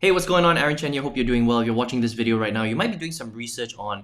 Hey, what's going on? Aaron Chen here. Hope you're doing well. If you're watching this video right now, you might be doing some research on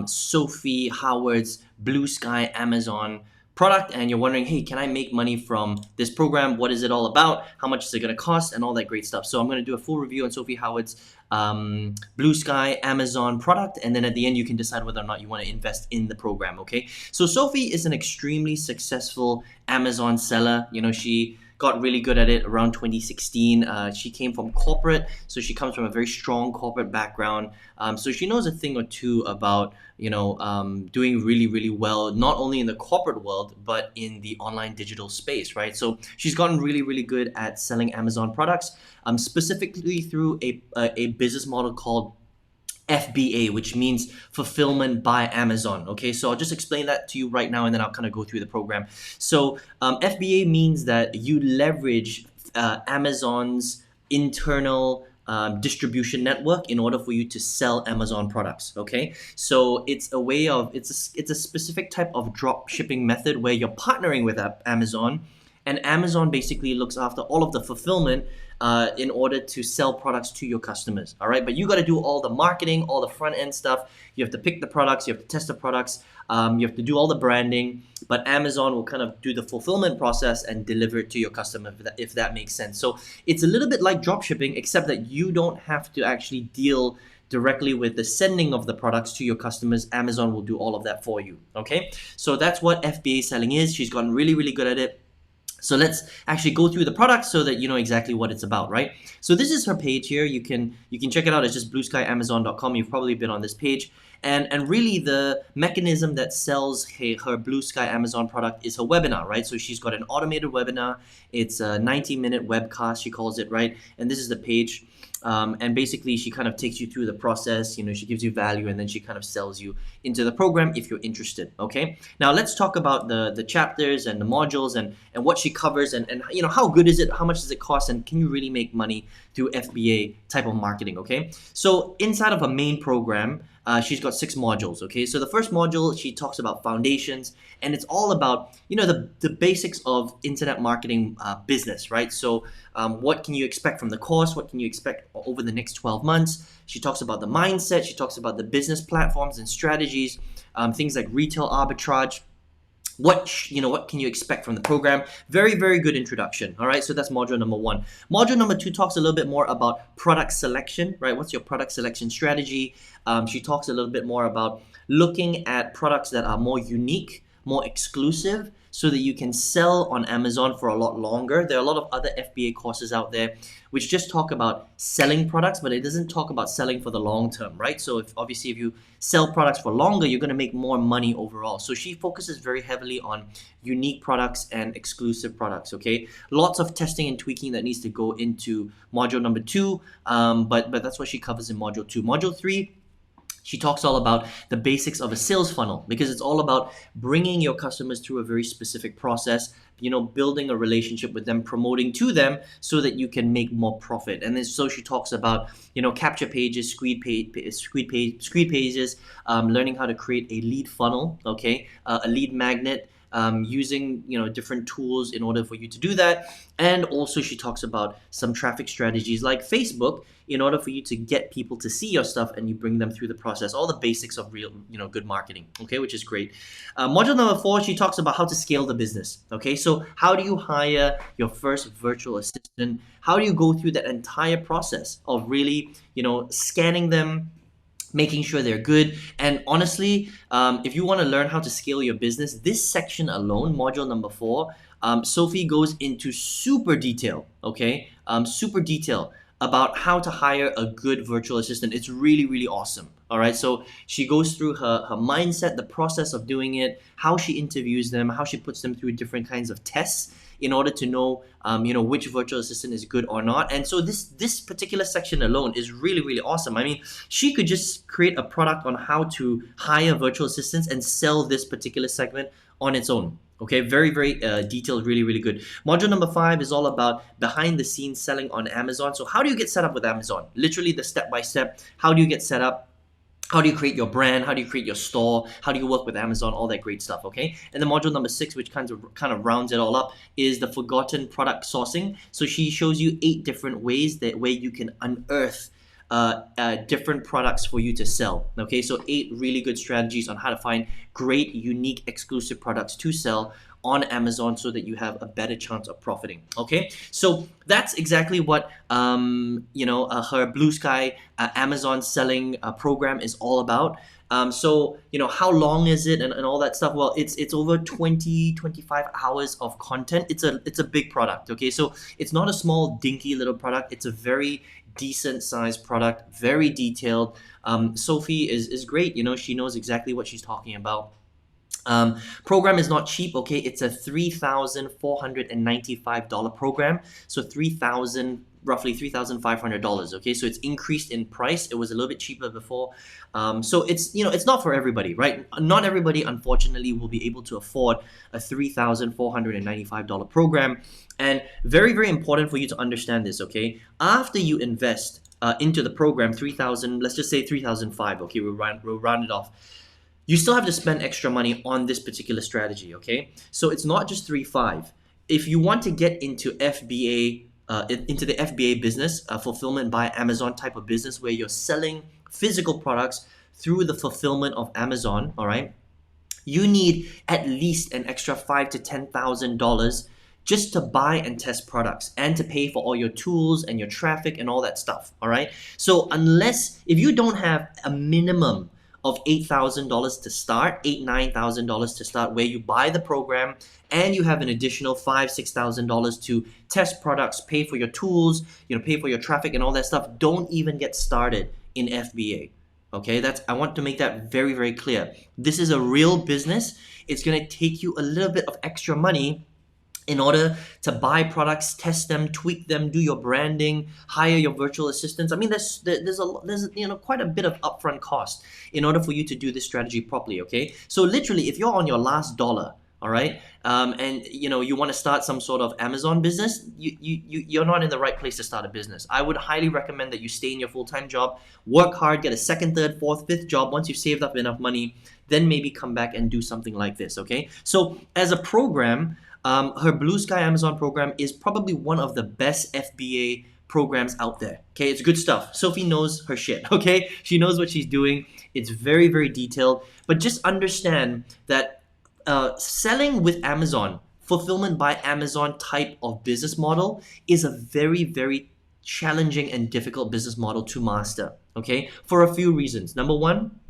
Sophie Howard's Blue Sky Amazon product, and you're wondering, hey, can I make money from this program? What is it all about? How much is it going to cost? And all that great stuff. So I'm going to do a full review on Sophie Howard's Blue Sky Amazon product, and then at the end you can decide whether or not you want to invest in the program. Okay, so Sophie is an extremely successful Amazon seller. She got really good at it around 2016. She came from corporate, so she comes from a very strong corporate background. So she knows a thing or two about doing really, really well, not only in the corporate world, but in the online digital space, right? So she's gotten really, really good at selling Amazon products, specifically through a business model called FBA, which means fulfillment by Amazon. Okay, so I'll just explain that to you right now, and then I'll kind of go through the program. So FBA means that you leverage Amazon's internal distribution network in order for you to sell Amazon products. Okay, so it's a way of it's a specific type of drop shipping method where you're partnering with Amazon, and Amazon basically looks after all of the fulfillment in order to sell products to your customers. All right, but you got to do all the marketing, all the front end stuff. You have to pick the products, you have to test the products, you have to do all the branding. But Amazon will kind of do the fulfillment process and deliver it to your customer, if that makes sense. So it's a little bit like drop shipping, except that you don't have to actually deal directly with the sending of the products to your customers. Amazon will do all of that for you. Okay, so that's what FBA selling is. She's gotten really, really good at it. So let's actually go through the product so that you know exactly what it's about, right? So this is her page here. You can check it out. It's just blueskyamazon.com. You've probably been on this page. And really the mechanism that sells her Blue Sky Amazon product is her webinar, right? So she's got an automated webinar. It's a 90-minute webcast, she calls it, right? And this is the page. And basically she kind of takes you through the process, she gives you value, and then she kind of sells you into the program if you're interested. Okay, now let's talk about the chapters and the modules and what she covers, and how good is it, how much does it cost, and can you really make money through FBA type of marketing. Okay, so inside of a main program, she's got 6 modules. Okay, so the first module, she talks about foundations, and it's all about the basics of internet marketing business, right? So what can you expect from the course? What can you expect over the next 12 months? She talks about the mindset. She talks about the business platforms and strategies, things like retail arbitrage. What can you expect from the program? Very, very good introduction. All right, so that's module number 1. Module number 2 talks a little bit more about product selection, right? What's your product selection strategy? She talks a little bit more about looking at products that are more unique, more exclusive, so that you can sell on Amazon for a lot longer. There are a lot of other FBA courses out there which just talk about selling products, but it doesn't talk about selling for the long term, right? So if you sell products for longer, you're going to make more money overall. So she focuses very heavily on unique products and exclusive products. Okay, lots of testing and tweaking that needs to go into module number 2, but that's what she covers in module 2. Module 3, she talks all about the basics of a sales funnel, because it's all about bringing your customers through a very specific process, building a relationship with them, promoting to them so that you can make more profit. And then so she talks about, capture pages, screed pages, learning how to create a lead funnel, okay, a lead magnet, using different tools in order for you to do that. And also she talks about some traffic strategies like Facebook in order for you to get people to see your stuff, and you bring them through the process, all the basics of real good marketing, okay, which is great. Module number 4, she talks about how to scale the business. Okay, so how do you hire your first virtual assistant? How do you go through that entire process of really scanning them, making sure they're good? And honestly, if you want to learn how to scale your business, this section alone, module number 4, Sophie goes into super detail, okay? Super detail about how to hire a good virtual assistant. It's really, really awesome. All right, so she goes through her mindset, the process of doing it, how she interviews them, how she puts them through different kinds of tests in order to know, which virtual assistant is good or not. And so this particular section alone is really, really awesome. I mean, she could just create a product on how to hire virtual assistants and sell this particular segment on its own. Okay, very, very detailed, really, really good. Module number 5 is all about behind the scenes selling on Amazon. So how do you get set up with Amazon? Literally the step-by-step. How do you get set up? How do you create your brand? How do you create your store? How do you work with Amazon? All that great stuff, okay? And then module number 6, which kind of rounds it all up, is the forgotten product sourcing. So she shows you 8 different ways that way you can unearth different products for you to sell. Okay, so 8 really good strategies on how to find great, unique, exclusive products to sell on Amazon so that you have a better chance of profiting. Okay, so that's exactly what her Blue Sky Amazon selling program is all about. So how long is it and all that stuff? Well, it's over 25 hours of content. It's a big product. Okay, so it's not a small dinky little product. It's a very decent sized product, very detailed. Sophie is great. She knows exactly what she's talking about. Program is not cheap, okay? It's a $3,495 program, so roughly $3,500, okay? So it's increased in price. It was a little bit cheaper before. So it's not for everybody, right? Not everybody, unfortunately, will be able to afford a $3,495 program. And very, very important for you to understand this, okay? After you invest into the program, 3,000, let's just say 3,005, okay? We'll round it off. You still have to spend extra money on this particular strategy, okay? So it's not just 3.5. If you want to get into FBA, into the FBA business, fulfillment by Amazon type of business, where you're selling physical products through the fulfillment of Amazon, all right? You need at least an extra $5,000 to $10,000 just to buy and test products and to pay for all your tools and your traffic and all that stuff, all right? So if you don't have a minimum of $8,000 to start, $9,000 to start, where you buy the program and you have an additional $6,000 to test products, pay for your tools, pay for your traffic and all that stuff. Don't even get started in FBA. Okay, I want to make that very, very clear. This is a real business. It's going to take you a little bit of extra money in order to buy products, test them, tweak them, do your branding, hire your virtual assistants. I mean, there's quite a bit of upfront cost in order for you to do this strategy properly. Okay, so literally, if you're on your last dollar, all right, and you want to start some sort of Amazon business, you're not in the right place to start a business. I would highly recommend that you stay in your full-time job, work hard, get a second, third, fourth, fifth job. Once you've saved up enough money, then maybe come back and do something like this. Okay, so as a program, her Blue Sky Amazon program is probably one of the best FBA programs out there. Okay, it's good stuff. Sophie knows her shit. Okay, she knows what she's doing. It's very, very detailed. But just understand that selling with Amazon, fulfillment by Amazon type of business model is a very, very challenging and difficult business model to master. Okay, for a few reasons. Number one,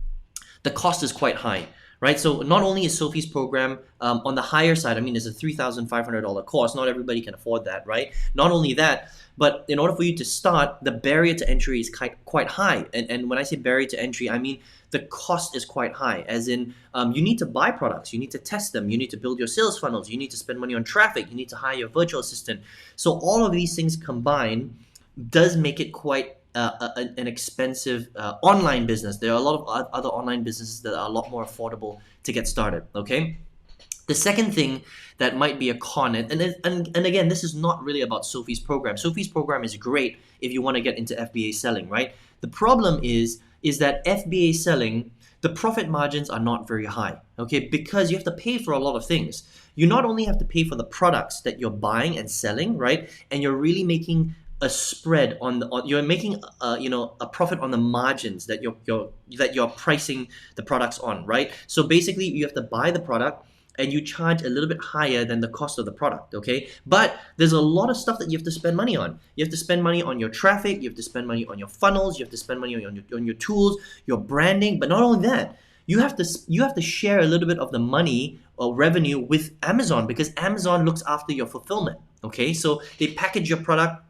the cost is quite high. Right, so not only is Sophie's program on the higher side, I mean, it's a $3,500 course. Not everybody can afford that, right? Not only that, but in order for you to start, the barrier to entry is quite high. And when I say barrier to entry, I mean the cost is quite high, as in you need to buy products, you need to test them, you need to build your sales funnels, you need to spend money on traffic, you need to hire your virtual assistant. So all of these things combined does make it quite an expensive online business. There are a lot of other online businesses that are a lot more affordable to get started, okay? The second thing that might be a con, and again, this is not really about Sophie's program. Sophie's program is great if you want to get into FBA selling, right? The problem is that FBA selling, the profit margins are not very high, okay? Because you have to pay for a lot of things. You not only have to pay for the products that you're buying and selling, right? And you're really making a spread you're making a profit on the margins that you're pricing the products on, right? So basically you have to buy the product and you charge a little bit higher than the cost of the product, okay? But there's a lot of stuff that you have to spend money on. You have to spend money on your traffic, you have to spend money on your funnels, you have to spend money on your tools, your branding. But not only that, you have to share a little bit of the money or revenue with Amazon, because Amazon looks after your fulfillment, okay? So they package your product,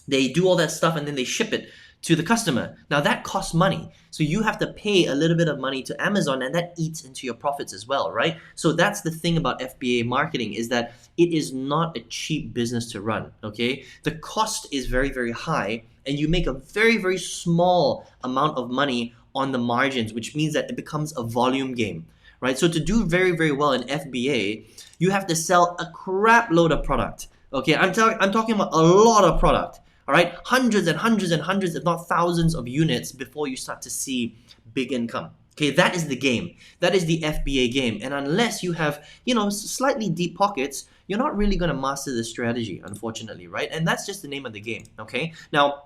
they do all that stuff, and then they ship it to the customer. Now that costs money. So you have to pay a little bit of money to Amazon, and that eats into your profits as well, right? So that's the thing about FBA marketing, is that it is not a cheap business to run, okay? The cost is very, very high, and you make a very, very small amount of money on the margins, which means that it becomes a volume game, right? So to do very, very well in FBA, you have to sell a crap load of product, okay? I'm talking about a lot of product. All right, hundreds and hundreds and hundreds, if not thousands of units before you start to see big income. Okay, that is the game. That is the FBA game. And unless you have, slightly deep pockets, you're not really going to master this strategy, unfortunately, right? And that's just the name of the game, okay? Now,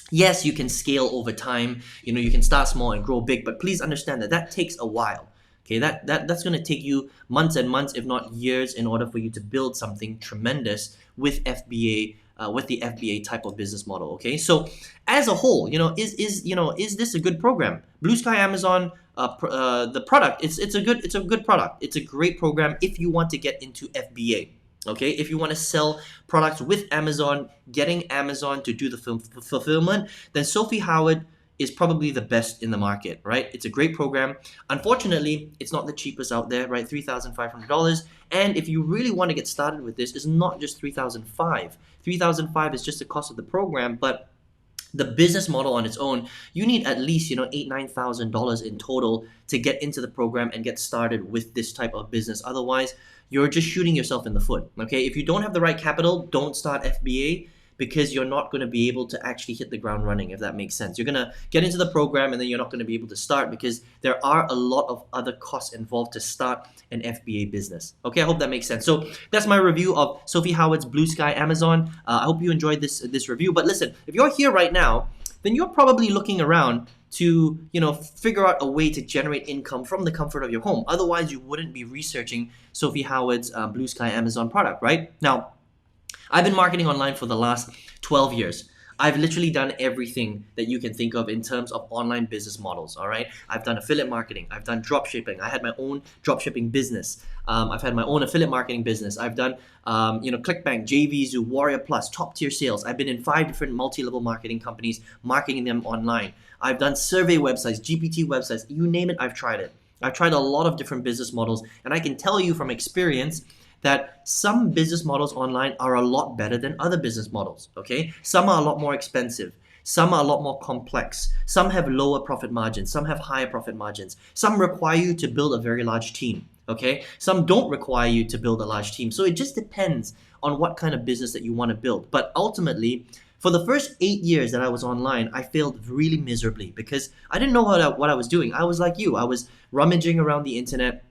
yes, you can scale over time. You can start small and grow big, but please understand that takes a while. Okay, that's going to take you months and months, if not years, in order for you to build something tremendous with FBA, with the FBA type of business model. Okay, so as a whole, is this a good program? Blue Sky Amazon, the product, it's a good product. It's a great program if you want to get into FBA. Okay, if you want to sell products with Amazon, getting Amazon to do the fulfillment, then Sophie Howard is probably the best in the market, right? It's a great program. Unfortunately, it's not the cheapest out there, right? $3,500. And if you really want to get started with this, it's not just $3,500. $3,500 is just the cost of the program, but the business model on its own, you need at least $8,000-9,000 in total to get into the program and get started with this type of business. Otherwise, you're just shooting yourself in the foot. Okay, if you don't have the right capital, don't start FBA, because you're not going to be able to actually hit the ground running, if that makes sense. You're going to get into the program and then you're not going to be able to start, because there are a lot of other costs involved to start an FBA business. Okay, I hope that makes sense. So that's my review of Sophie Howard's Blue Sky Amazon. I hope you enjoyed this review. But listen, if you're here right now, then you're probably looking around to figure out a way to generate income from the comfort of your home. Otherwise, you wouldn't be researching Sophie Howard's Blue Sky Amazon product, right? Now, I've been marketing online for the last 12 years. I've literally done everything that you can think of in terms of online business models, all right? I've done affiliate marketing. I've done drop shipping. I had my own drop shipping business. I've had my own affiliate marketing business. I've done, ClickBank, JVZoo, Warrior Plus, top tier sales. I've been in 5 different multi-level marketing companies, marketing them online. I've done survey websites, GPT websites, you name it, I've tried it. I've tried a lot of different business models, and I can tell you from experience that some business models online are a lot better than other business models, okay? Some are a lot more expensive. Some are a lot more complex. Some have lower profit margins. Some have higher profit margins. Some require you to build a very large team, okay? Some don't require you to build a large team. So it just depends on what kind of business that you want to build. But ultimately, for the first 8 years that I was online, I failed really miserably because I didn't know what I was doing. I was like you. I was rummaging around the internet,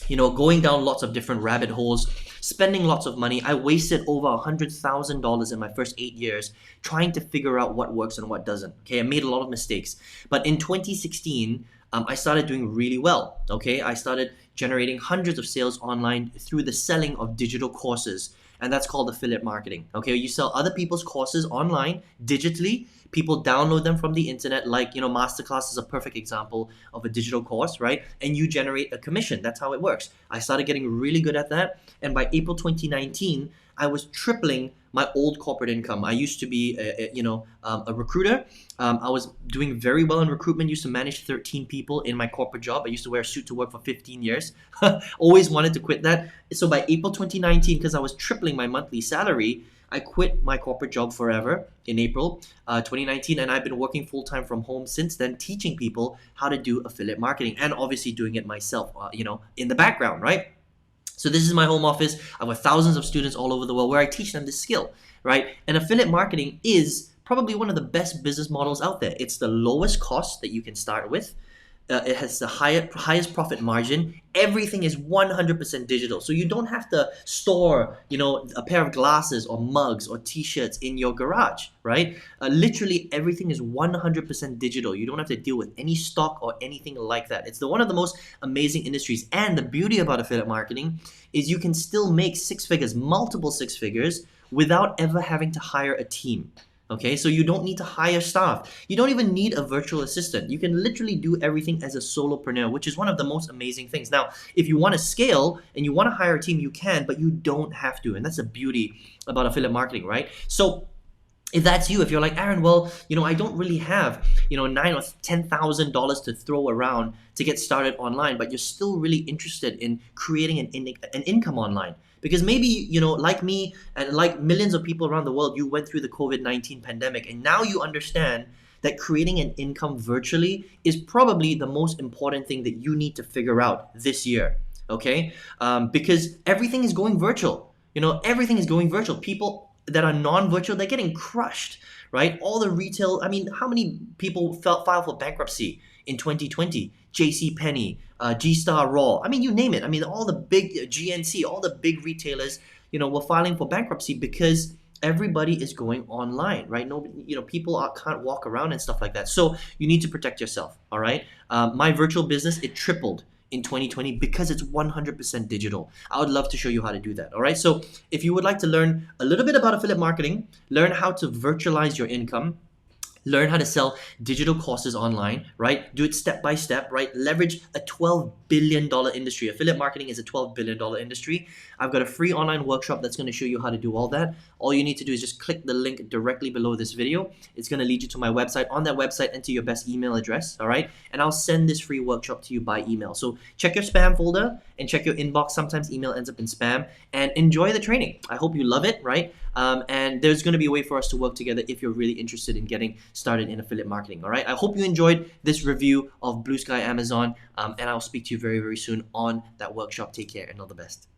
going down lots of different rabbit holes, spending lots of money. I wasted over $100,000 in my first 8 years trying to figure out what works and what doesn't. Okay, I made a lot of mistakes. But in 2016, I started doing really well. Okay, I started generating hundreds of sales online through the selling of digital courses. And that's called affiliate marketing. Okay, you sell other people's courses online, digitally. People download them from the internet, like, Masterclass is a perfect example of a digital course, right? And you generate a commission. That's how it works. I started getting really good at that. And by April 2019, I was tripling my old corporate income. I used to be a recruiter. I was doing very well in recruitment, used to manage 13 people in my corporate job. I used to wear a suit to work for 15 years. Always wanted to quit that. So by April 2019, because I was tripling my monthly salary, I quit my corporate job forever in April 2019, and I've been working full-time from home since then, teaching people how to do affiliate marketing and obviously doing it myself, in the background, right? So this is my home office. I've got thousands of students all over the world where I teach them this skill, right? And affiliate marketing is probably one of the best business models out there. It's the lowest cost that you can start with. It has the highest profit margin. Everything is 100% digital. So you don't have to store, a pair of glasses or mugs or t-shirts in your garage, right? Literally everything is 100% digital. You don't have to deal with any stock or anything like that. It's one of the most amazing industries. And the beauty about affiliate marketing is you can still make 6 figures, multiple 6 figures, without ever having to hire a team. Okay, so you don't need to hire staff. You don't even need a virtual assistant. You can literally do everything as a solopreneur, which is one of the most amazing things. Now, if you want to scale and you want to hire a team, you can, but you don't have to. And that's the beauty about affiliate marketing, right? So if that's you, if you're like, Aaron, well, I don't really have, $9,000 or $10,000 to throw around to get started online, but you're still really interested in creating an income online. Because maybe, like me and like millions of people around the world, you went through the COVID-19 pandemic, and now you understand that creating an income virtually is probably the most important thing that you need to figure out this year, okay? Because everything is going virtual. Everything is going virtual. People that are non-virtual, they're getting crushed, right? All the retail, I mean, how many people filed for bankruptcy in 2020? JC Penney, G-Star Raw, I mean, you name it. I mean, all the big GNC, all the big retailers, were filing for bankruptcy because everybody is going online, right? Nobody, people can't walk around and stuff like that. So you need to protect yourself, all right? My virtual business, it tripled in 2020 because it's 100% digital. I would love to show you how to do that, all right? So if you would like to learn a little bit about affiliate marketing, learn how to virtualize your income, learn how to sell digital courses online, right? Do it step by step, right? Leverage a $12 billion industry. Affiliate marketing is a $12 billion industry. I've got a free online workshop that's going to show you how to do all that. All you need to do is just click the link directly below this video. It's going to lead you to my website. On that website, enter your best email address, all right? And I'll send this free workshop to you by email. So check your spam folder and check your inbox. Sometimes email ends up in spam. And enjoy the training. I hope you love it, right? And there's going to be a way for us to work together if you're really interested in getting started in affiliate marketing, all right? I hope you enjoyed this review of Blue Sky Amazon, and I'll speak to you very, very soon on that workshop. Take care and all the best.